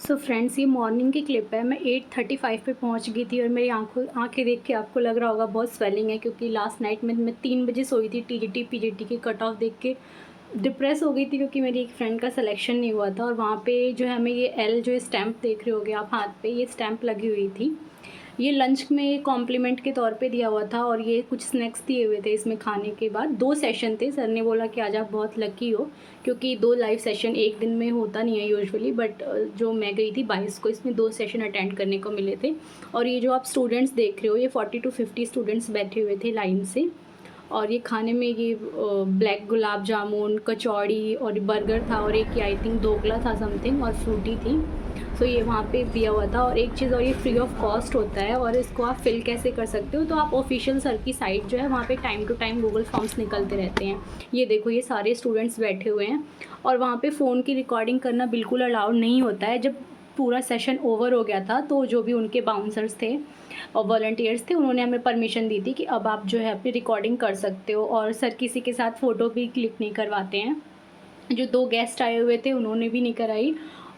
So friends, ये morning की clip है। मैं 8:35 पे पहुंच गई थी और मेरी आंखें देख के आपको लग रहा होगा बहुत स्वेलिंग है, क्योंकि लास्ट नाइट में मैं 3 बजे सोई थी। टीजीटी पीजीटी की कट ऑफ देख के डिप्रेस हो गई थी, क्योंकि मेरी एक फ्रेंड का सिलेक्शन नहीं हुआ था। और वहाँ पे जो है हमें ये एल जो स्टैम्प देख रहे होगे आप हाथ पे, ये स्टैम्प लगी हुई थी। ये लंच में कॉम्प्लीमेंट के तौर पे दिया हुआ था, और ये कुछ स्नैक्स दिए हुए थे इसमें खाने के बाद। 2 सेशन थे। सर ने बोला कि आज आप बहुत लकी हो, क्योंकि 2 लाइव सेशन एक दिन में होता नहीं है यूजुअली, बट जो मैं गई थी 22 को, इसमें 2 सेशन अटेंड करने को मिले थे। और ये जो आप स्टूडेंट्स देख रहे हो, ये 40 to 50 स्टूडेंट्स बैठे हुए थे लाइन से। और ये खाने में ये ब्लैक गुलाब जामुन, कचौड़ी और बर्गर था, और एक आई थिंक ढोकला था समथिंग, और फ्रूटी थी। सो ये वहाँ पे दिया हुआ था। और एक चीज़ और, ये फ्री ऑफ कॉस्ट होता है, और इसको आप फिल कैसे कर सकते हो, तो आप ऑफिशियल सर की साइट जो है वहाँ पे time to time Google forms निकलते रहते हैं। ये देखो, ये सारे स्टूडेंट्स बैठे हुए हैं। और वहाँ पे फ़ोन की रिकॉर्डिंग करना बिल्कुल अलाउड नहीं होता है। जब पूरा सेशन ओवर हो गया था, तो जो भी उनके बाउंसर्स थे और वॉलंटियर्स थे, उन्होंने हमें परमिशन दी थी कि अब आप जो है अपनी रिकॉर्डिंग कर सकते हो। और सर किसी के साथ फ़ोटो भी क्लिक नहीं करवाते हैं। जो 2 गेस्ट आए हुए थे उन्होंने भी नहीं कराई।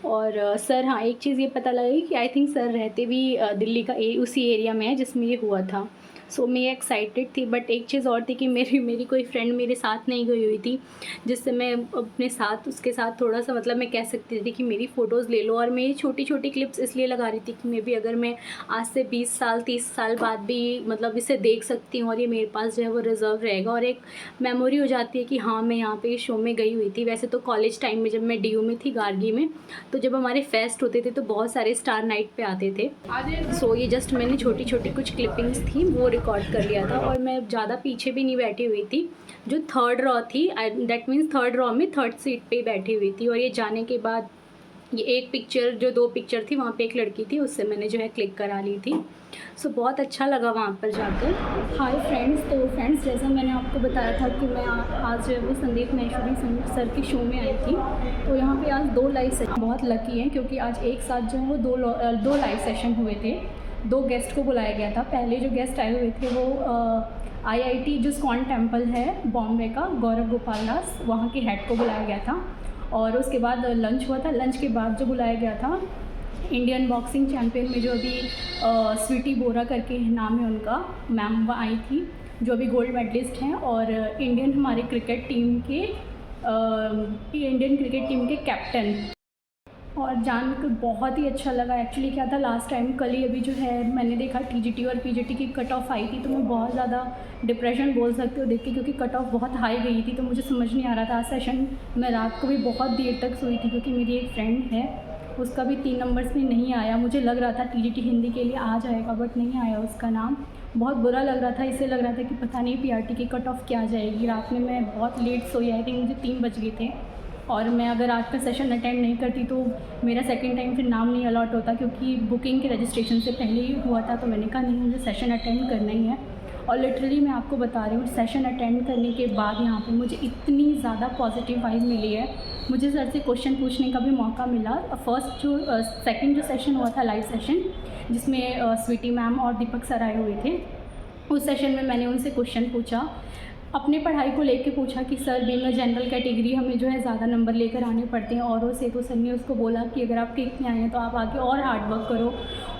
और सर, हाँ, एक चीज़ ये पता लगी कि आई थिंक सर रहते भी दिल्ली का उसी एरिया में है जिसमें ये हुआ था। सो मैं एक्साइटेड थी। बट एक चीज़ और थी कि मेरी कोई फ्रेंड मेरे साथ नहीं गई हुई थी, जिससे मैं अपने साथ उसके साथ थोड़ा सा, मतलब मैं कह सकती थी कि मेरी फ़ोटोज़ ले लो। और मैं ये छोटी छोटी क्लिप्स इसलिए लगा रही थी कि मे भी अगर मैं आज से 20 साल 30 साल बाद भी मतलब इसे देख सकती हूँ, और ये मेरे पास जो है वो रिज़र्व रहेगा, और एक मेमोरी हो जाती है कि हाँ, मैं यहाँ पे शो में गई हुई थी। वैसे तो कॉलेज टाइम में जब मैं डीयू में थी गार्गी में, तो जब हमारे फेस्ट होते थे तो बहुत सारे स्टार नाइट पे आते थे। सो ये जस्ट मैंने छोटी छोटी कुछ क्लिपिंग्स थी वो रिकॉर्ड कर लिया था। और मैं ज़्यादा पीछे भी नहीं बैठी हुई थी। जो थर्ड रॉ थी, दैट मीन्स थर्ड रॉ में थर्ड सीट पे ही बैठी हुई थी। और ये जाने के बाद ये एक पिक्चर, जो 2 पिक्चर थी, वहाँ पे एक लड़की थी, उससे मैंने जो है क्लिक करा ली थी। सो बहुत अच्छा लगा वहाँ पर जाकर। हाय फ्रेंड्स, तो फ्रेंड्स, जैसा मैंने आपको बताया था कि मैं आज जो है वो संदीप महेश्वरी सर के शो में आई थी। तो यहाँ पे आज 2 लाइव सेशन, बहुत लकी हैं क्योंकि आज एक साथ जो है वो 2 लाइव सेशन हुए थे। 2 गेस्ट को बुलाया गया था। पहले जो गेस्ट आए हुए थे वो IIT जो स्कॉन टेम्पल है बॉम्बे का, गौरव गोपाल दास, वहाँ के हेड को बुलाया गया था। और उसके बाद लंच हुआ था। लंच के बाद जो बुलाया गया था, इंडियन बॉक्सिंग चैम्पियन में जो अभी स्वीटी बोरा करके नाम है उनका, मैम वो आई थी, जो अभी गोल्ड मेडलिस्ट हैं। और इंडियन हमारे इंडियन क्रिकेट टीम के कैप्टन। और जानकर बहुत ही अच्छा लगा। एक्चुअली क्या था, लास्ट टाइम कल ही अभी जो है मैंने देखा टीजीटी और पीजीटी की कट ऑफ आई थी, तो मैं बहुत ज़्यादा डिप्रेशन बोल सकते हो देख के, क्योंकि कट ऑफ बहुत हाई गई थी। तो मुझे समझ नहीं आ रहा था। आज सेशन मैं रात को भी बहुत देर तक सोई थी, क्योंकि मेरी एक फ्रेंड है, उसका भी 3 नंबर्स में नहीं आया। मुझे लग रहा था टीजीटी हिंदी के लिए आ जाएगा, बट नहीं आया उसका नाम। बहुत बुरा लग रहा था। इससे लग रहा था कि पता नहीं पीआरटी की कट ऑफ क्या जाएगी। रात में मैं बहुत लेट सोई, आई थिंक मुझे 3 बज गए थे। और मैं अगर आज का सेशन अटेंड नहीं करती तो मेरा सेकंड टाइम फिर नाम नहीं अलॉट होता, क्योंकि बुकिंग के रजिस्ट्रेशन से पहले ही हुआ था। तो मैंने कहा नहीं, मुझे सेशन अटेंड करना ही है। और लिटरली मैं आपको बता रही हूँ, सेशन अटेंड करने के बाद यहाँ पे मुझे इतनी ज़्यादा पॉजिटिव वाइब मिली है। मुझे सर से क्वेश्चन पूछने का भी मौका मिला। सेकंड जो सेशन हुआ था लाइव सेशन, जिसमें स्वीटी मैम और दीपक सर आए हुए थे, उस सेशन में मैंने उनसे क्वेश्चन पूछा, अपने पढ़ाई को लेके पूछा कि sir, being a general category हमें जो है ज़्यादा नंबर लेकर आने पड़ते हैं औरों से। तो सर ने उसको बोला कि अगर आप इतने आए हैं तो आप आगे और हार्ड वर्क करो।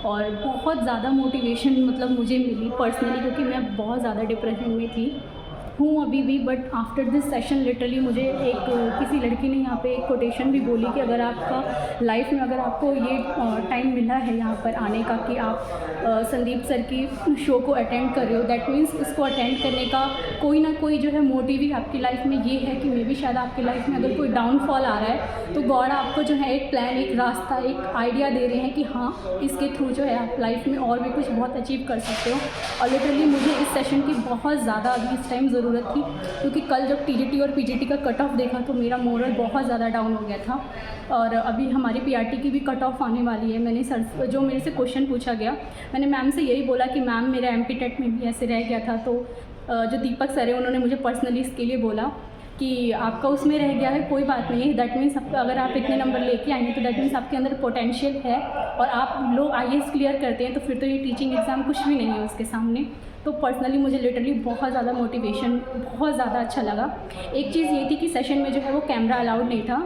और बहुत ज़्यादा मोटिवेशन मतलब मुझे मिली पर्सनली, क्योंकि मैं बहुत ज़्यादा डिप्रेशन में थी हूँ अभी भी। But after this session literally मुझे एक किसी लड़की ने यहाँ पे एक कोटेशन भी बोली कि अगर आपका लाइफ में अगर आपको ये टाइम मिला है यहाँ पर आने का कि आप संदीप सर की शो को अटेंड कर रहे हो, दैट मीन्स इसको अटेंड करने का कोई ना कोई जो है मोटिव ही आपकी लाइफ में ये है कि मे बी शायद आपकी लाइफ में अगर कोई डाउनफॉल आ रहा है तो गॉड आपको जो है एक प्लान, एक रास्ता, एक आइडिया दे रहे हैं कि हाँ, इसके थ्रू जो है आप लाइफ में और भी कुछ बहुत अचीव कर सकते हो। और लिटरली मुझे इस सेशन की बहुत ज़्यादा अभी इस टाइम ज़रूरत थी, क्योंकि कल जब टीजीटी और पीजीटी का कट ऑफ देखा तो मेरा मोरल बहुत ज़्यादा डाउन हो गया था। और अभी हमारी पीआरटी की भी कट ऑफ आने वाली है। मैंने सर जो मेरे से क्वेश्चन पूछा गया, मैंने मैम से यही बोला कि मैम मेरा एमपी टेट में भी ऐसे रह गया था। तो जो दीपक सर है उन्होंने मुझे पर्सनली इसके लिए बोला कि आपका उसमें रह गया है, कोई बात नहीं है। दैट मीन्स अगर आप इतने नंबर लेके आएंगे तो दैट मीन्स आपके अंदर पोटेंशियल है, और आप लोग IAS क्लियर करते हैं तो फिर तो ये टीचिंग एग्ज़ाम कुछ भी नहीं है उसके सामने। तो पर्सनली मुझे लिटरली बहुत ज़्यादा मोटिवेशन, बहुत ज़्यादा अच्छा लगा। एक चीज़ ये थी कि सेशन में जो है वो कैमरा अलाउड नहीं था,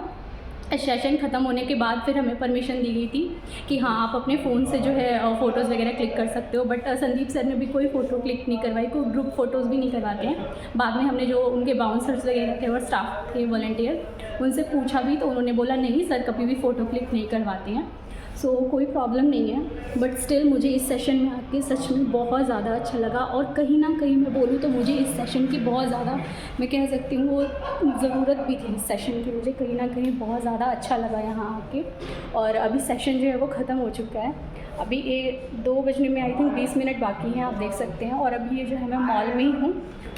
सेशन ख़त्म होने के बाद फिर हमें परमिशन दी गई थी कि हाँ आप अपने फ़ोन से जो है फ़ोटोज़ वगैरह क्लिक कर सकते हो। बट संदीप सर ने भी कोई फ़ोटो क्लिक नहीं करवाई, कोई ग्रुप फ़ोटोज़ भी नहीं करवाते हैं। बाद में हमने जो उनके बाउंसर्स वगैरह थे और स्टाफ थे वॉलंटियर, उनसे पूछा भी तो उन्होंने बोला नहीं सर कभी भी फ़ोटो क्लिक नहीं करवाते हैं। सो कोई प्रॉब्लम नहीं है। बट स्टिल मुझे इस सेशन में आके सच में बहुत ज़्यादा अच्छा लगा, और कहीं ना कहीं मैं बोलूँ तो मुझे इस सेशन की बहुत ज़्यादा, मैं कह सकती हूँ वो ज़रूरत भी थी इस सेशन की। मुझे कहीं ना कहीं बहुत ज़्यादा अच्छा लगा यहाँ आके। और अभी सेशन जो है वो ख़त्म हो चुका है। अभी 2 बजने में आई थिंक 20 मिनट बाकी हैं, आप देख सकते हैं। और अभी ये जो है मैं मॉल में ही हूँ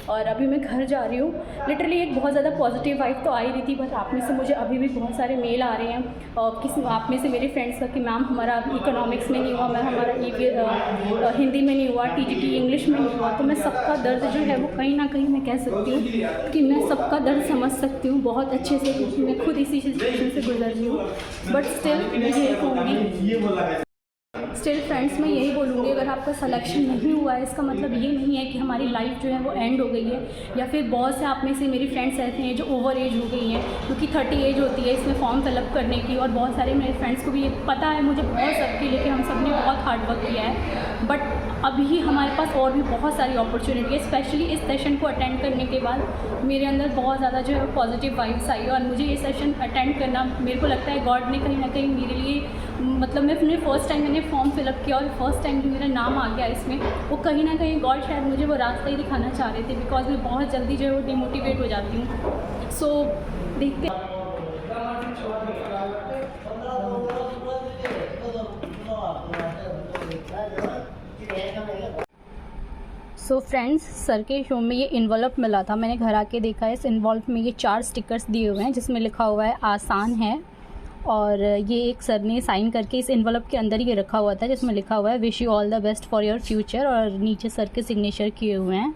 और अभी मैं घर जा रही हूँ। लिटरली एक बहुत ज़्यादा पॉजिटिव वाइब तो आ ही रही थी, बट आप में से मुझे अभी भी बहुत सारे मेल आ रहे हैं और किसी आप में से मेरे फ्रेंड्स का कि मैम हमारा इकोनॉमिक्स में नहीं हुआ, मैम हमारा हिंदी में नहीं हुआ, टीजीटी इंग्लिश में नहीं हुआ। तो मैं सबका दर्द जो है वो कहीं ना कहीं मैं कह सकती हूँ कि मैं सबका दर्द समझ सकती हूँ बहुत अच्छे से, क्योंकि मैं खुद इसी सिचुएशन से गुजर रही हूँ। बट स्टिल मैं यही कहूँगी, स्टिल फ्रेंड्स मैं यही बोलूँगी, अगर आपका सिलेक्शन नहीं हुआ है इसका मतलब ये नहीं है कि हमारी लाइफ जो है वो एंड हो गई है। या फिर बहुत से आप में से मेरी फ्रेंड्स ऐसे हैं जो ओवर एज हो गई हैं, क्योंकि 30 एज होती है इसमें फॉर्म फिलअप करने की। और बहुत सारे मेरे फ्रेंड्स को भी ये पता है, मुझे बहुत सबकी, लेकिन हम सब ने बहुत हार्ड वर्क किया है। बट अभी हमारे पास और भी बहुत सारी अपॉर्चुनिटी है। स्पेशली इस सेशन को अटेंड करने के बाद मेरे अंदर बहुत ज़्यादा जो है पॉजिटिव वाइब्स आई, और मुझे ये सेशन अटेंड करना, मेरे को लगता है गॉड ने कहीं ना कहीं मेरे लिए, मतलब मैं अपने फर्स्ट टाइम मैंने फॉर्म फिलअप किया और फर्स्ट टाइम जो मेरा नाम आ गया इसमें, वो कहीं ना कहीं गॉड शायद मुझे वो रास्ता ही दिखाना चाह रहे थे। बिकॉज मैं बहुत जल्दी जो है वो डिमोटिवेट हो जाती हूँ। सो देखते हैं। सो फ्रेंड्स, सर के शो में ये इन्वॉल्व मिला था, मैंने घर आके देखा है। इस इन्वॉल्व में ये 4 स्टिकर्स दिए हुए हैं जिसमें लिखा हुआ है आसान है, और ये एक सर ने साइन करके इस इन्वॉल्व के अंदर ये रखा हुआ था जिसमें लिखा हुआ है wish you all the best for your future, और नीचे सर के सिग्नेचर किए हुए हैं।